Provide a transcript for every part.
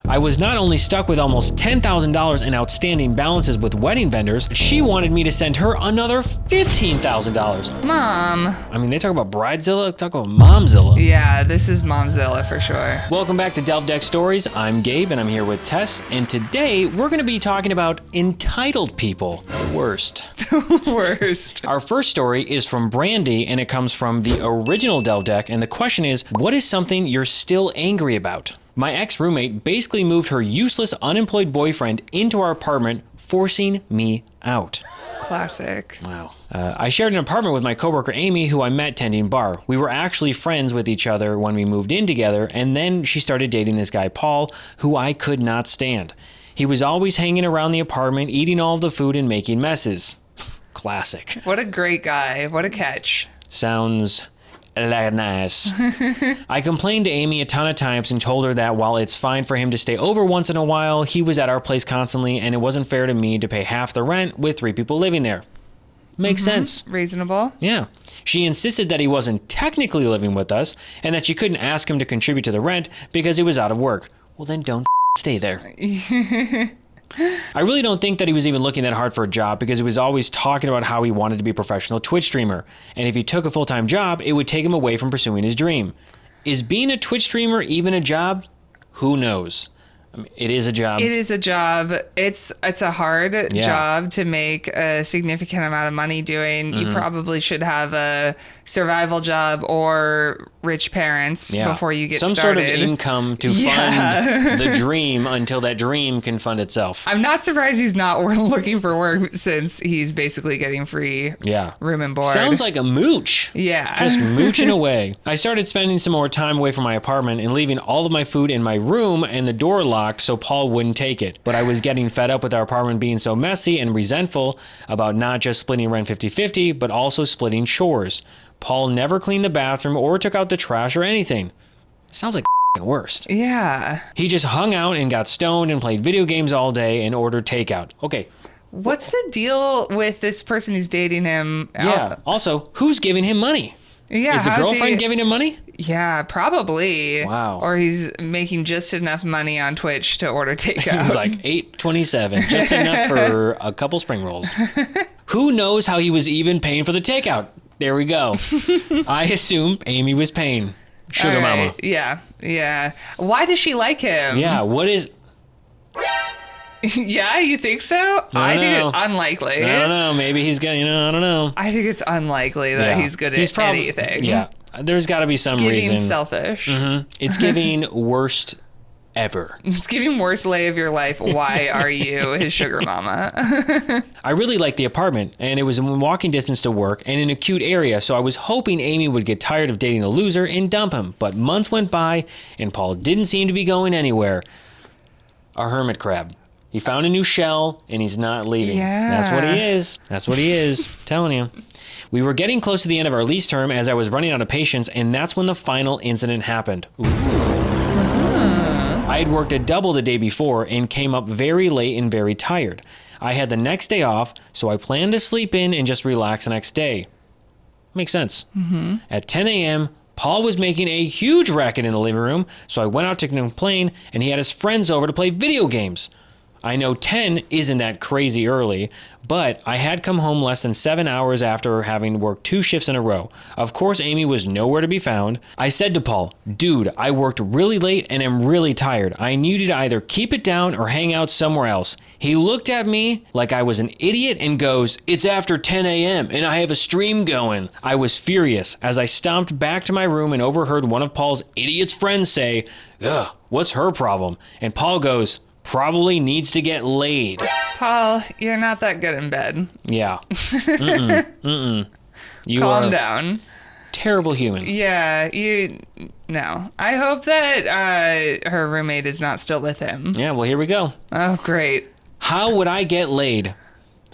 I was not only stuck with almost $10,000 in outstanding balances with wedding vendors, she wanted me to send her another $15,000. Mom. I mean, they talk about Bridezilla, talk about Momzilla. Yeah, this is Momzilla for sure. Welcome back to Delve Deck Stories. I'm Gabe and I'm here with Tess, and today we're going to be talking about entitled people. The worst. Worst. Our first story is from Brandy, and it comes from the original Delve Deck, and the question is, what is something you're still angry about? My ex-roommate basically moved her useless, unemployed boyfriend into our apartment, forcing me out. Classic. Wow. I shared an apartment with my coworker Amy, who I met tending bar. We were actually friends with each other when we moved in together, and then she started dating this guy Paul, who I could not stand. He was always hanging around the apartment, eating all of the food and making messes. Classic. What a great guy. What a catch. Sounds like nice. I complained to Amy a ton of times and told her that while it's fine for him to stay over once in a while, he was at our place constantly and it wasn't fair to me to pay half the rent with 3 people living there. Makes sense. Reasonable. Yeah. She insisted that he wasn't technically living with us and that she couldn't ask him to contribute to the rent because he was out of work. Well, then don't stay there. I really don't think that he was even looking that hard for a job because he was always talking about how he wanted to be a professional Twitch streamer. And if he took a full-time job, it would take him away from pursuing his dream. Is being a Twitch streamer even a job? Who knows? I mean, it is a job. It is a job. It's a hard job to make a significant amount of money doing. You probably should have a survival job or rich parents before you get some started. Sort of income to fund the dream until that dream can fund itself. I'm not surprised he's not looking for work since he's basically getting free room and board. Sounds like a mooch. Yeah. Just mooching away. I started spending some more time away from my apartment and leaving all of my food in my room and the door locked so Paul wouldn't take it. But I was getting fed up with our apartment being so messy and resentful about not just splitting rent 50-50, but also splitting chores. Paul never cleaned the bathroom or took out the trash or anything. Sounds like the worst. Yeah. He just hung out and got stoned and played video games all day and ordered takeout. Okay. What's the deal with this person who's dating him? Yeah. Also, who's giving him money? Yeah. Is the girlfriend giving him money? Yeah, probably. Wow. Or he's making just enough money on Twitch to order takeout. He's like $8.27, just enough for a couple spring rolls. Who knows how he was even paying for the takeout? There we go. I assume Amy was paying. Sugar mama. Yeah, yeah. Why does she like him? Yeah, what is... Yeah, you think so? I think it's unlikely. I don't know. Maybe he's got, I don't know. I think it's unlikely that he's good at anything. Yeah, there's got to be some reason. It's giving selfish. It's giving worst ever. It's giving worst lay of your life. Why are you his sugar mama? I really liked the apartment, and it was in walking distance to work and in a cute area, so I was hoping Amy would get tired of dating the loser and dump him. But months went by, and Paul didn't seem to be going anywhere. A hermit crab. He found a new shell, and he's not leaving. Yeah. That's what he is. That's what he is. Telling you. We were getting close to the end of our lease term as I was running out of patience, and that's when the final incident happened. I had worked a double the day before and came up very late and very tired. I had the next day off, so I planned to sleep in and just relax the next day. Makes sense. At 10 a.m., Paul was making a huge racket in the living room, so I went out to complain, and he had his friends over to play video games. I know 10 isn't that crazy early, but I had come home less than 7 hours after having worked 2 shifts in a row. Of course, Amy was nowhere to be found. I said to Paul, dude, I worked really late and am really tired. I need you to either keep it down or hang out somewhere else. He looked at me like I was an idiot and goes, it's after 10 a.m. and I have a stream going. I was furious as I stomped back to my room and overheard one of Paul's idiot's friends say, ugh, what's her problem? And Paul goes, probably needs to get laid. Paul, you're not that good in bed. Yeah. You Calm are down. Terrible human. Yeah, no. I hope that her roommate is not still with him. Yeah, well, here we go. Oh, great. How would I get laid?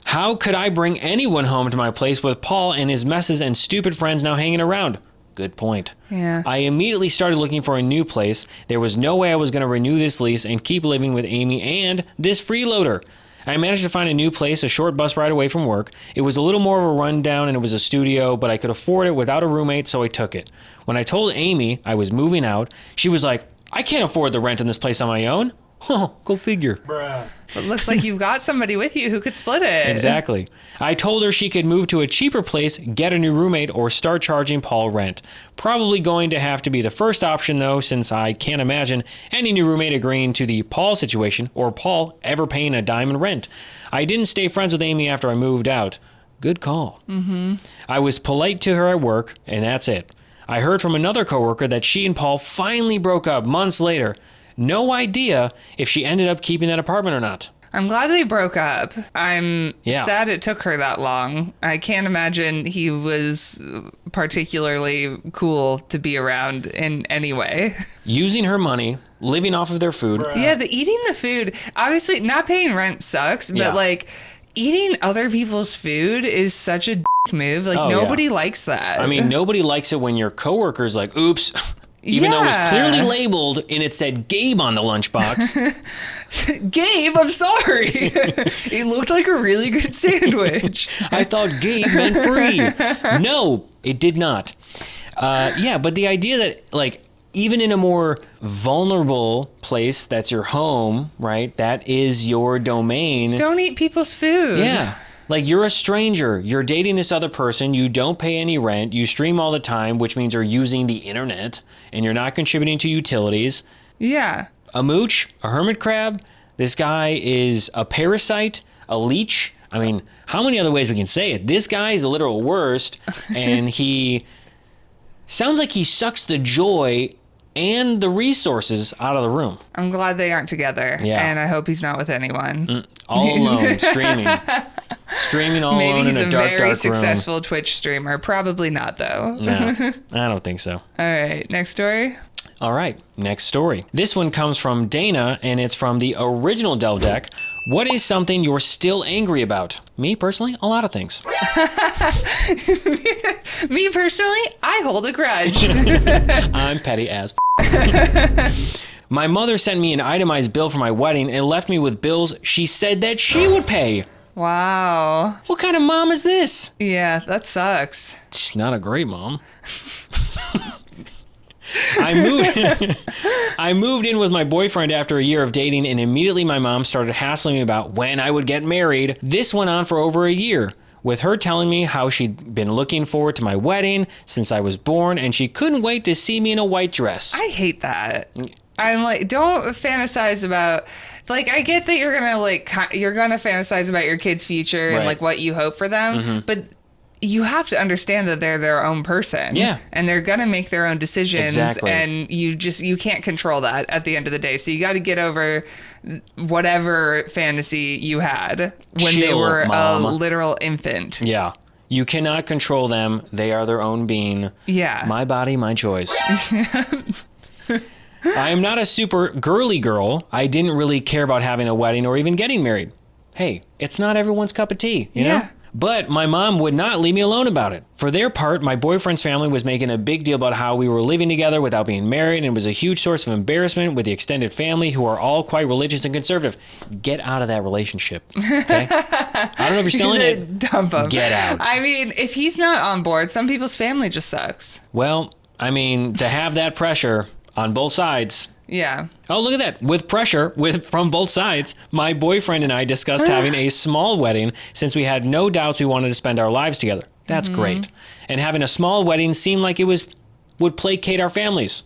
How could I bring anyone home to my place with Paul and his messes and stupid friends now hanging around? Good point. Yeah. I immediately started looking for a new place. There was no way I was going to renew this lease and keep living with Amy and this freeloader. I managed to find a new place a short bus ride away from work. It was a little more of a rundown and it was a studio, but I could afford it without a roommate, so I took it. When I told Amy I was moving out, she was like, I can't afford the rent in this place on my own. Oh, go figure. It looks like you've got somebody with you who could split it. Exactly. I told her she could move to a cheaper place, get a new roommate, or start charging Paul rent. Probably going to have to be the first option, though, since I can't imagine any new roommate agreeing to the Paul situation or Paul ever paying a dime in rent. I didn't stay friends with Amy after I moved out. Good call. I was polite to her at work, and that's it. I heard from another coworker that she and Paul finally broke up months later. No idea if she ended up keeping that apartment or not. I'm glad they broke up. I'm sad it took her that long. I can't imagine he was particularly cool to be around in any way. Using her money, living off of their food. Yeah, eating the food. Obviously, not paying rent sucks, but like eating other people's food is such a move. Like nobody likes that. I mean, nobody likes it when your coworker's like, oops. Even though it was clearly labeled and it said Gabe on the lunchbox. Gabe, I'm sorry. It looked like a really good sandwich. I thought Gabe meant free. No, it did not. But the idea that, like, even in a more vulnerable place that's your home, right, that is your domain. Don't eat people's food. Yeah. Like, you're a stranger, you're dating this other person, you don't pay any rent, you stream all the time, which means you're using the internet, and you're not contributing to utilities. Yeah. A mooch, a hermit crab, this guy is a parasite, a leech. I mean, how many other ways we can say it? This guy is the literal worst, and he sounds like he sucks the joy and the resources out of the room. I'm glad they aren't together, and I hope he's not with anyone. All alone, streaming. Streaming all alone in a dark, dark room. Maybe he's a very successful Twitch streamer. Probably not, though. No, I don't think so. All right, next story. All right, next story. This one comes from Dana, and it's from the original Delve Deck. What is something you're still angry about? Me, personally, a lot of things. Me, personally, I hold a grudge. I'm petty as My mother sent me an itemized bill for my wedding and left me with bills she said that she would pay. Wow. What kind of mom is this? Yeah, that sucks. Not a great mom. I moved in with my boyfriend after a year of dating, and immediately my mom started hassling me about when I would get married. This went on for over a year, with her telling me how she'd been looking forward to my wedding since I was born, and she couldn't wait to see me in a white dress. I hate that. I'm like, don't fantasize about, like, I get that you're gonna fantasize about your kid's future and like what you hope for them, but you have to understand that they're their own person. Yeah. And they're gonna make their own decisions. Exactly. And you can't control that at the end of the day. So you got to get over whatever fantasy you had when they were Mom. A literal infant. Yeah. You cannot control them. They are their own being. Yeah. My body, my choice. I am not a super girly girl. I didn't really care about having a wedding or even getting married. Hey, it's not everyone's cup of tea, you know? But my mom would not leave me alone about it. For their part, my boyfriend's family was making a big deal about how we were living together without being married, and it was a huge source of embarrassment with the extended family, who are all quite religious and conservative. Get out of that relationship, okay? I don't know if you're still in it. Dump him. Get out. I mean, if he's not on board, some people's family just sucks. Well, I mean, to have that pressure on both sides. Yeah. Oh, look at that. With pressure from both sides, my boyfriend and I discussed having a small wedding since we had no doubts we wanted to spend our lives together. That's great. And having a small wedding seemed like it would placate our families.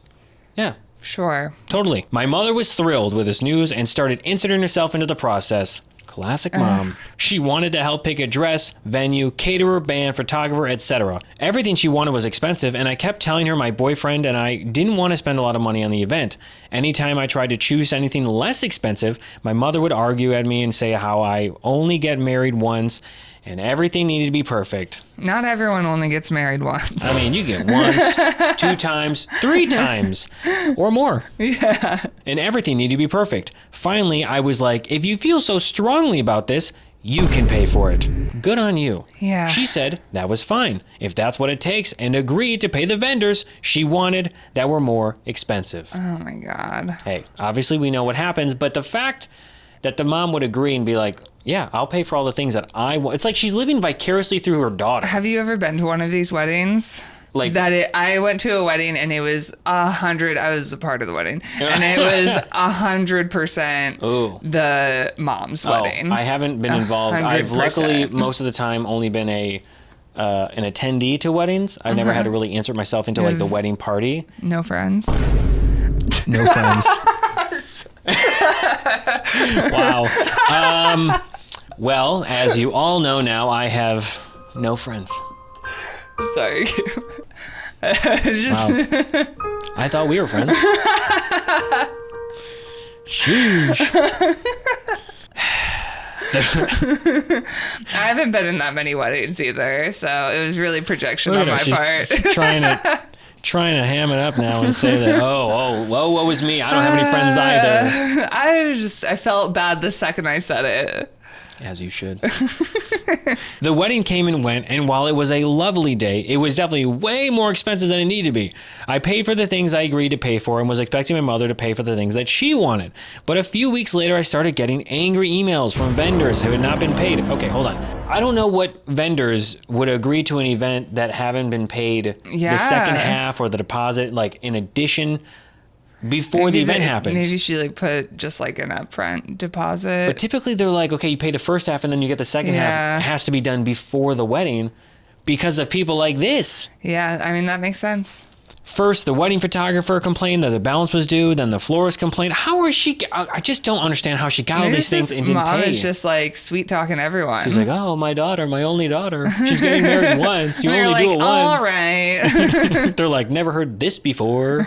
Yeah. Sure. Totally. My mother was thrilled with this news and started inserting herself into the process. Classic mom. She wanted to help pick a dress, venue, caterer, band, photographer, etc. Everything she wanted was expensive, and I kept telling her my boyfriend and I didn't want to spend a lot of money on the event. Anytime I tried to choose anything less expensive, my mother would argue at me and say how I only get married once and everything needed to be perfect. Not everyone only gets married once. I mean, you get once, 2 times, 3 times, or more. Yeah. And everything needed to be perfect. Finally, I was like, if you feel so strongly about this, you can pay for it. Good on you. Yeah. She said that was fine, if that's what it takes, and agreed to pay the vendors she wanted that were more expensive. Oh my God. Hey, obviously we know what happens, but the fact that the mom would agree and be like, yeah, I'll pay for all the things that I want. It's like she's living vicariously through her daughter. Have you ever been to one of these weddings? Like I went to a wedding and it was 100. I was a part of the wedding, and it was 100% the mom's wedding. I haven't been involved. 100%. I've luckily most of the time only been an attendee to weddings. I've never had to really insert myself into like the wedding party. No friends. No friends. Wow. Well, as you all know now, I have no friends. Sorry. Wow. I thought we were friends. Sheesh. I haven't been in that many weddings either, so it was really projection on my part. Trying to ham it up now and say that, what was me? I don't have any friends either. I felt bad the second I said it. As you should. The wedding came and went, and while it was a lovely day, it was definitely way more expensive than it needed to be. I paid for the things I agreed to pay for and was expecting my mother to pay for the things that she wanted. But a few weeks later, I started getting angry emails from vendors who had not been paid. Okay, hold on. I don't know what vendors would agree to an event that haven't been paid the second half or the deposit, like in addition before the event happens. Maybe she like put just like an upfront deposit. But typically they're like, okay, you pay the first half and then you get the second half. It has to be done before the wedding because of people like this. Yeah, I mean, that makes sense. First, the wedding photographer complained that the balance was due. Then the florist complained. How is she? I just don't understand how she got all these things and didn't pay. Mom is just like sweet talking everyone. She's like, oh, my daughter, my only daughter. She's getting married once. You only do it once. All right. They're like, never heard this before.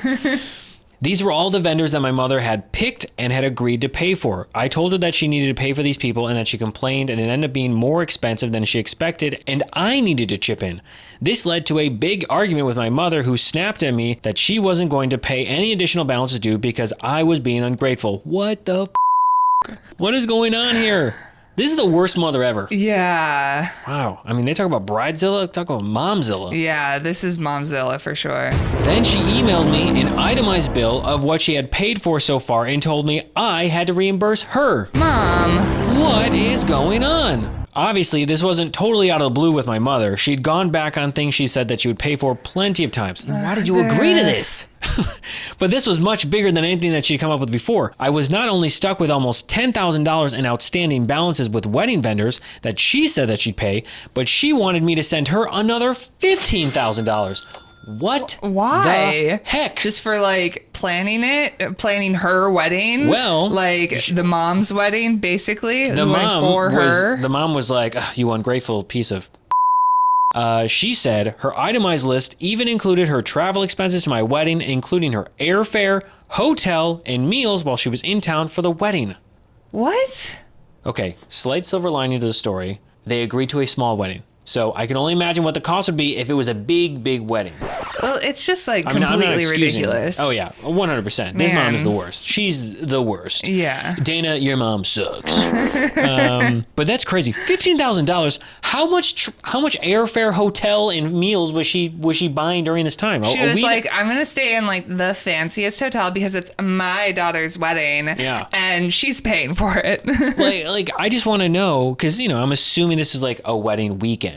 These were all the vendors that my mother had picked and had agreed to pay for. I told her that she needed to pay for these people and that she complained, and it ended up being more expensive than she expected, and I needed to chip in. This led to a big argument with my mother, who snapped at me that she wasn't going to pay any additional balances due because I was being ungrateful. What the f***? What is going on here? This is the worst mother ever. Yeah. Wow. I mean, they talk about Bridezilla, talk about Momzilla. Yeah, this is Momzilla for sure. Then she emailed me an itemized bill of what she had paid for so far and told me I had to reimburse her. Mom. What is going on? Obviously, this wasn't totally out of the blue with my mother. She'd gone back on things she said that she would pay for plenty of times. Why did you agree to this? But this was much bigger than anything that she'd come up with before. I was not only stuck with almost $10,000 in outstanding balances with wedding vendors that she said that she'd pay, but she wanted me to send her another $15,000. What? Why? The heck? Just for like planning her wedding? Well, like the mom's wedding, basically. The mom was like, you ungrateful piece of. She said her itemized list even included her travel expenses to my wedding, including her airfare, hotel, and meals while she was in town for the wedding. What? Okay, slight silver lining to the story. They agreed to a small wedding. So I can only imagine what the cost would be if it was a big, big wedding. Well, it's just like completely ridiculous. Oh yeah, 100%. This mom is the worst. She's the worst. Yeah. Dana, your mom sucks. But that's crazy. $15,000. How much airfare, hotel, and meals was she buying during this time? She was like, I'm gonna stay in like the fanciest hotel because it's my daughter's wedding. Yeah. And she's paying for it. like I just want to know because I'm assuming this is like a wedding weekend.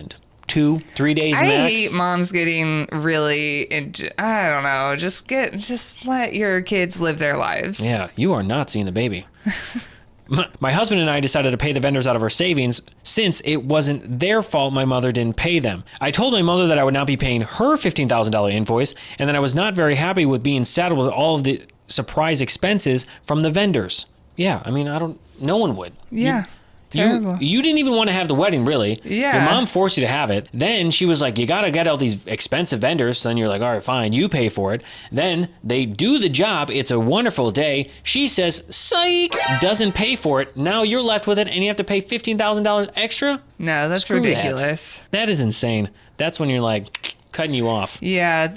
2-3 days max. I hate moms getting really into, I don't know, just let your kids live their lives. Yeah, you are not seeing the baby. My husband and I decided to pay the vendors out of our savings since it wasn't their fault my mother didn't pay them. I told my mother that I would not be paying her $15,000 invoice and that I was not very happy with being saddled with all of the surprise expenses from the vendors. Yeah, I mean, no one would. Yeah. Terrible. You didn't even want to have the wedding, really. Yeah. Your mom forced you to have it. Then she was like, you got to get all these expensive vendors. So then you're like, all right, fine, you pay for it. Then they do the job. It's a wonderful day. She says, psych, doesn't pay for it. Now you're left with it and you have to pay $15,000 extra? No, that's Screw ridiculous. That is insane. That's when you're like cutting you off. Yeah,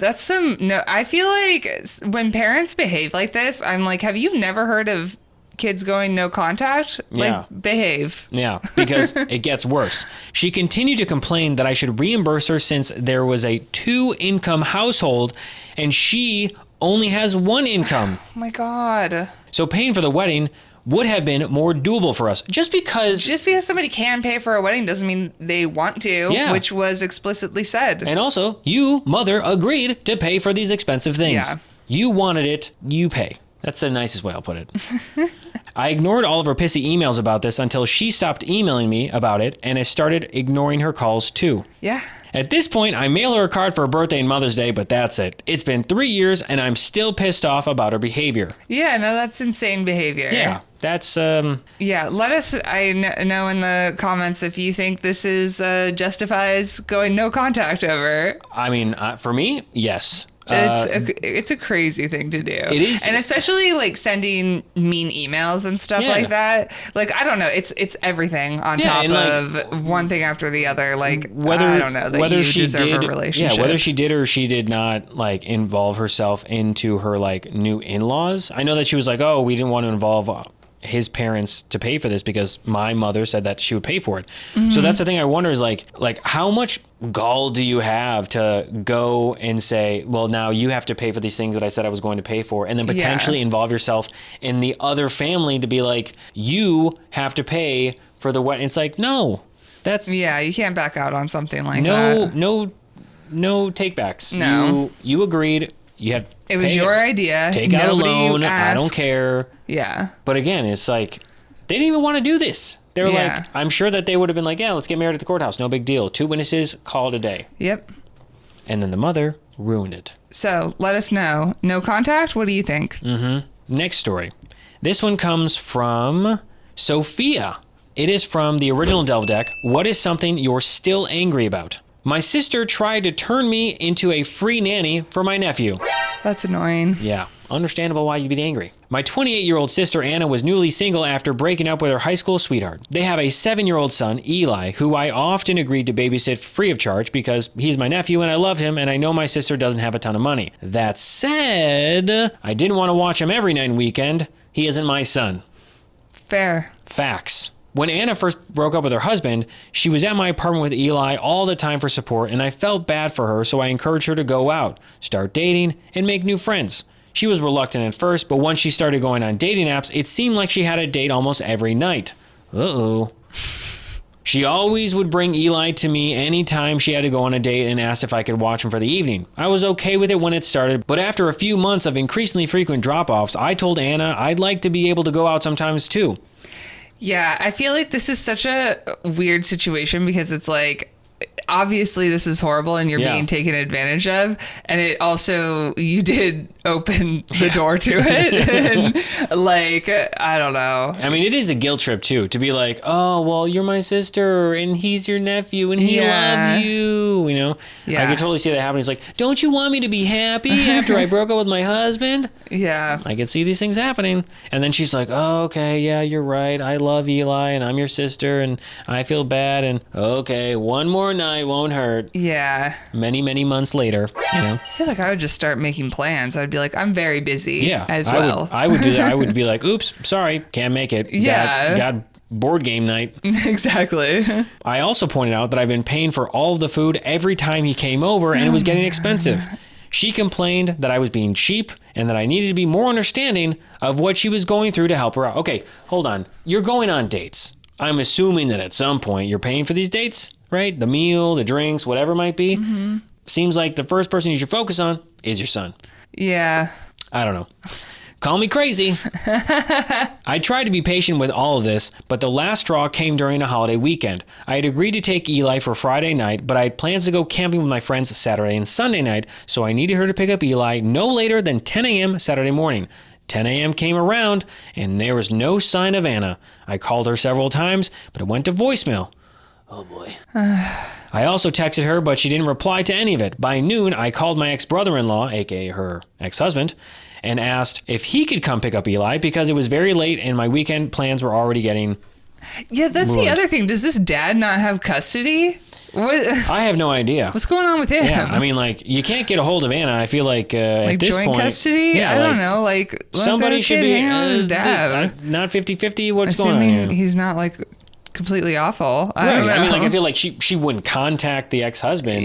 I feel like when parents behave like this, I'm like, have you never heard of kids going no contact? Yeah. Like, behave. Yeah, because it gets worse. She continued to complain that I should reimburse her since there was a 2-income household and she only has 1 income. Oh my God. So paying for the wedding would have been more doable for us. Just because somebody can pay for a wedding doesn't mean they want to, which was explicitly said. And also, you, mother, agreed to pay for these expensive things. Yeah. You wanted it, you pay. That's the nicest way I'll put it. I ignored all of her pissy emails about this until she stopped emailing me about it, and I started ignoring her calls too. Yeah. At this point, I mail her a card for her birthday and Mother's Day, but that's it. It's been 3 years, and I'm still pissed off about her behavior. Yeah, no, that's insane behavior. Yeah, that's... Yeah, let us know in the comments if you think this is justifies going no contact over. I mean, for me, yes. It's a crazy thing to do. It is. And especially like sending mean emails and stuff like that. Like, I don't know. It's everything on top of one thing after the other. Like, I don't know, that you deserve a relationship. Yeah, whether she did or she did not like involve herself into her like new in-laws. I know that she was like, oh, we didn't want to involve his parents to pay for this because my mother said that she would pay for it. Mm-hmm. So that's the thing I wonder is like how much gall do you have to go and say, well, now you have to pay for these things that I said I was going to pay for, and then potentially involve yourself in the other family to be like, you have to pay for the wedding. It's like, no, that's... Yeah, you can't back out on something like that. No takebacks. No. You agreed. You have... It was your idea. Take out a loan. I don't care. Yeah. But again, it's like, they didn't even want to do this. They were like, I'm sure that they would have been like, yeah, let's get married at the courthouse. No big deal. 2 witnesses, call it a day. Yep. And then the mother ruined it. So let us know. No contact? What do you think? Mm-hmm. Next story. This one comes from Sofia. It is from the original Delve deck. What is something you're still angry about? My sister tried to turn me into a free nanny for my nephew. That's annoying. Yeah, understandable why you'd be angry. My 28-year-old sister Anna was newly single after breaking up with her high school sweetheart. They have a 7-year-old son, Eli, who I often agreed to babysit free of charge because he's my nephew and I love him and I know my sister doesn't have a ton of money. That said, I didn't want to watch him every night and weekend. He isn't my son. Fair. Facts. When Anna first broke up with her husband, she was at my apartment with Eli all the time for support, and I felt bad for her, so I encouraged her to go out, start dating, and make new friends. She was reluctant at first, but once she started going on dating apps, it seemed like she had a date almost every night. Uh-oh. She always would bring Eli to me anytime she had to go on a date and asked if I could watch him for the evening. I was okay with it when it started, but after a few months of increasingly frequent drop-offs, I told Anna I'd like to be able to go out sometimes too. Yeah, I feel like this is such a weird situation because it's like, obviously this is horrible and you're being taken advantage of. And it also, you did open the door to it. And like, I don't know. I mean, it is a guilt trip too, to be like, oh, well, you're my sister and he's your nephew and he loves you, you know? Yeah. I could totally see that happening. He's like, don't you want me to be happy after I broke up with my husband? Yeah. I could see these things happening. And then she's like, oh, okay, yeah, you're right. I love Eli and I'm your sister and I feel bad. And okay, one more night won't hurt. Yeah. Many, many months later, you know? I feel like I would just start making plans. I'd be like, I'm very busy as well. I would do that. I would be like, oops, sorry, can't make it. Yeah. Got board game night. Exactly. I also pointed out that I've been paying for all of the food every time he came over and it was getting expensive. She complained that I was being cheap and that I needed to be more understanding of what she was going through to help her out. Okay, hold on. You're going on dates. I'm assuming that at some point you're paying for these dates, right? The meal, the drinks, whatever it might be. Mm-hmm. Seems like the first person you should focus on is your son. Yeah. I don't know. Call me crazy. I tried to be patient with all of this, but the last straw came during a holiday weekend. I had agreed to take Eli for Friday night, but I had plans to go camping with my friends Saturday and Sunday night, so I needed her to pick up Eli no later than 10 a.m. Saturday morning. 10 a.m. came around, and there was no sign of Anna. I called her several times, but it went to voicemail. Oh boy. I also texted her, but she didn't reply to any of it. By noon, I called my ex-brother-in-law, aka her ex-husband, and asked if he could come pick up Eli because it was very late and my weekend plans were already getting that's ruined. The other thing. Does this dad not have custody? What? I have no idea. What's going on with him? Yeah, I mean, like, you can't get a hold of Anna. I feel like at this joint point... custody? Yeah, I don't know. Like, somebody should be... hang out with his dad. Not 50-50? What's going on Assuming here? he's not, like, completely awful. I Right. don't know. I mean, like, I feel like she wouldn't contact the ex-husband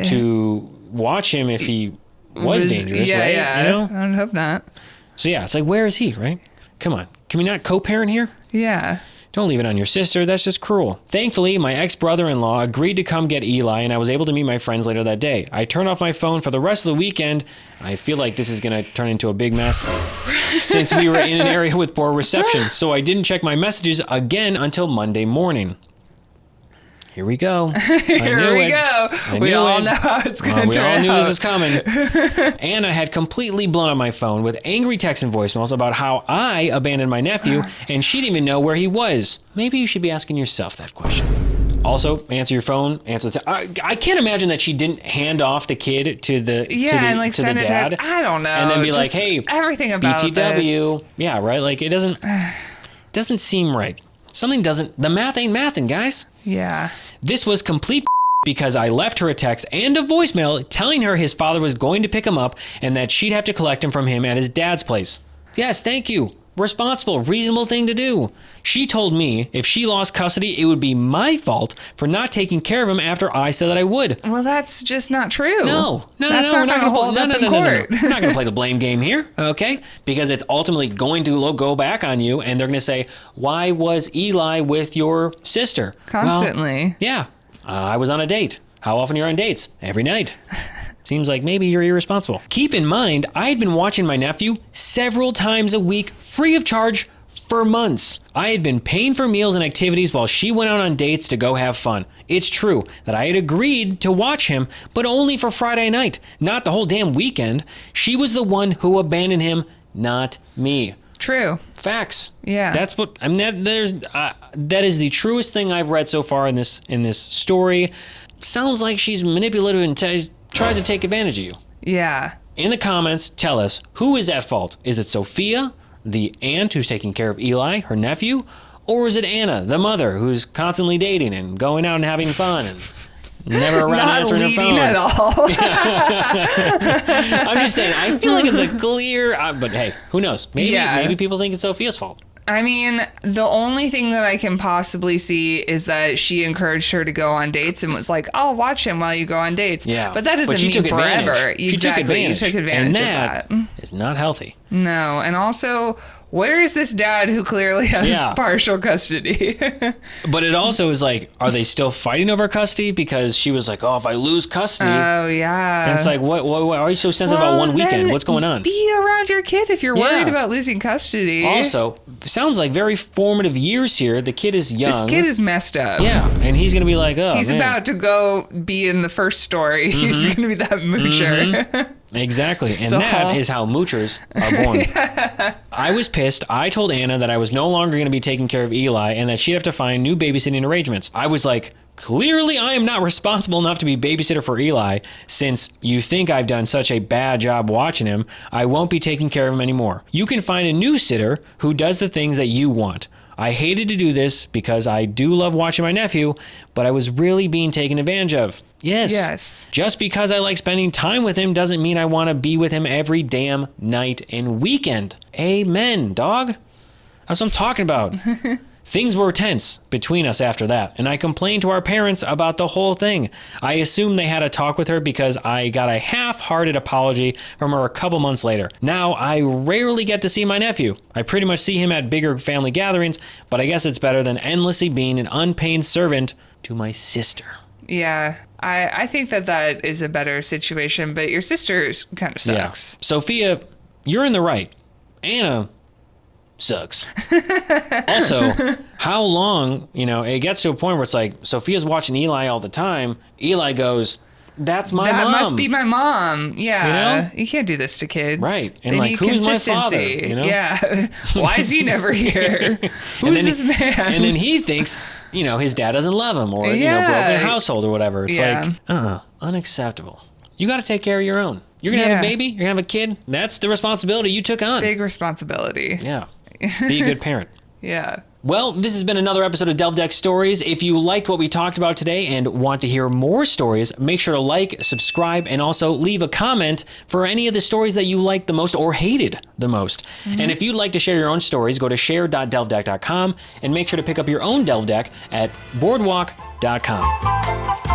to watch him if he was dangerous, right? Yeah, You know? I would hope not. So, yeah, it's like, where is he, right? Come on. Can we not co-parent here? Yeah. Don't leave it on your sister. That's just cruel. Thankfully, my ex-brother-in-law agreed to come get Eli, and I was able to meet my friends later that day. I turned off my phone for the rest of the weekend. I feel like this is going to turn into a big mess since we were in an area with poor reception, so I didn't check my messages again until Monday morning. Here we go. Here we go. We all know how it's going to turn out. We all knew this was coming. Anna had completely blown up my phone with angry texts and voicemails about how I abandoned my nephew and she didn't even know where he was. Maybe you should be asking yourself that question. Also, answer your phone. I can't imagine that she didn't hand off the kid to the and like to send the it dad, to I don't know, and then be just like, "Hey, everything about BTW." this. Yeah, right. Like it doesn't seem right. Something doesn't. The math ain't mathin', guys. Yeah. This was complete because I left her a text and a voicemail telling her his father was going to pick him up and that she'd have to collect him from him at his dad's place. Yes, thank you. Responsible, reasonable thing to do. She told me if she lost custody, it would be my fault for not taking care of him after I said that I would. Well, that's just not true. No. That's not going to hold up in court. We're not going to play the blame game here, okay? Because it's ultimately going to go back on you, and they're going to say, why was Eli with your sister? Constantly. Well, yeah. I was on a date. How often are you on dates? Every night. Seems like maybe you're irresponsible. Keep in mind, I had been watching my nephew several times a week, free of charge, for months. I had been paying for meals and activities while she went out on dates to go have fun. It's true that I had agreed to watch him, but only for Friday night, not the whole damn weekend. She was the one who abandoned him, not me. True. Facts. Yeah. That's what I mean. That is the truest thing I've read so far in this story. Sounds like she's manipulative and tries to take advantage of you. Yeah. In the comments, tell us, who is at fault? Is it Sofia, the aunt who's taking care of Eli, her nephew? Or is it Anna, the mother, who's constantly dating and going out and having fun and never around answering her phone? Not leading at all. I'm just saying, I feel like it's a clear... but hey, who knows? Maybe people think it's Sophia's fault. I mean, the only thing that I can possibly see is that she encouraged her to go on dates and was like, I'll watch him while you go on dates. Yeah. But that doesn't mean forever. She took advantage. You took advantage of that. Is not healthy. No. And also, where is this dad who clearly has partial custody? But it also is like, are they still fighting over custody? Because she was like, oh, if I lose custody. Oh, yeah. And it's like, what are you so sensitive about one weekend? What's going on? Be around your kid if you're worried about losing custody. Also, sounds like very formative years here. The kid is young. This kid is messed up. Yeah. And he's going to be like, oh, he's about to go be in the first story. Mm-hmm. He's going to be that moocher. Mm-hmm. Exactly. And that is how moochers are born. Yeah. I was pissed. I told Anna that I was no longer going to be taking care of Eli and that she'd have to find new babysitting arrangements. I was like, clearly I am not responsible enough to be babysitter for Eli. Since you think I've done such a bad job watching him, I won't be taking care of him anymore. You can find a new sitter who does the things that you want. I hated to do this because I do love watching my nephew, but I was really being taken advantage of. Yes. Just because I like spending time with him doesn't mean I want to be with him every damn night and weekend. Amen, dog. That's what I'm talking about. Things were tense between us after that, and I complained to our parents about the whole thing. I assumed they had a talk with her because I got a half-hearted apology from her a couple months later. Now, I rarely get to see my nephew. I pretty much see him at bigger family gatherings, but I guess it's better than endlessly being an unpaid servant to my sister. Yeah, I think that is a better situation, but your sister kind of sucks. Yeah. Sofia, you're in the right. Anna sucks. Also, how long, it gets to a point where it's like, Sofia's watching Eli all the time. Eli goes, that's my mom. That must be my mom. Yeah. You can't do this to kids. Right. And they need who's my father? Yeah. Why is he never here? Who's this man? And then he thinks, his dad doesn't love him or, broken household or whatever. It's like, unacceptable. You got to take care of your own. You're going to have a baby. You're going to have a kid. That's the responsibility you took on. It's big responsibility. Yeah. Be a good parent. Yeah. Well, this has been another episode of Delve Deck Stories. If you liked what we talked about today and want to hear more stories, make sure to like, subscribe, and also leave a comment for any of the stories that you liked the most or hated the most. Mm-hmm. And if you'd like to share your own stories, go to share.delvedeck.com and make sure to pick up your own Delve Deck at Boredwalk.com.